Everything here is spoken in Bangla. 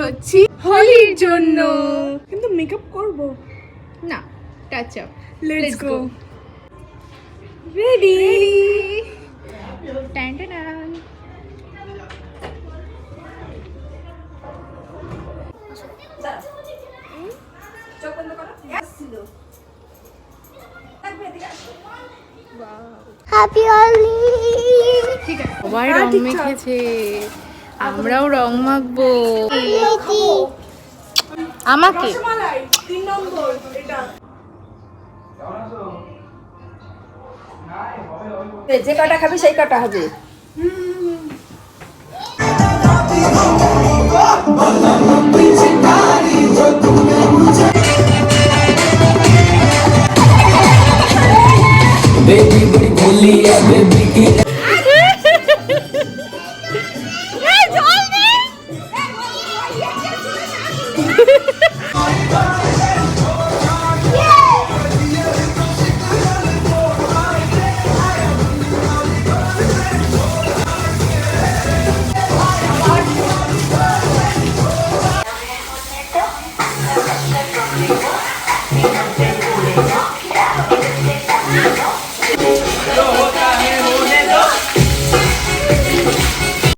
হচ্ছি হোলির জন্য। কিন্তু মেকআপ করব না, touch up. Let's go. Ready. টান টান টান। চোখ বন্ধ করো। ছিল হ্যাপি হোলি। ঠিক আছে, সবাই রং মেখেছে, আমরাও রং মাখবো। আমাকে রসমালাই 3 নম্বর এটা। যে কাটা খাবি সেই কাটা হবে। बेबी बड़ी भोली है बेबी की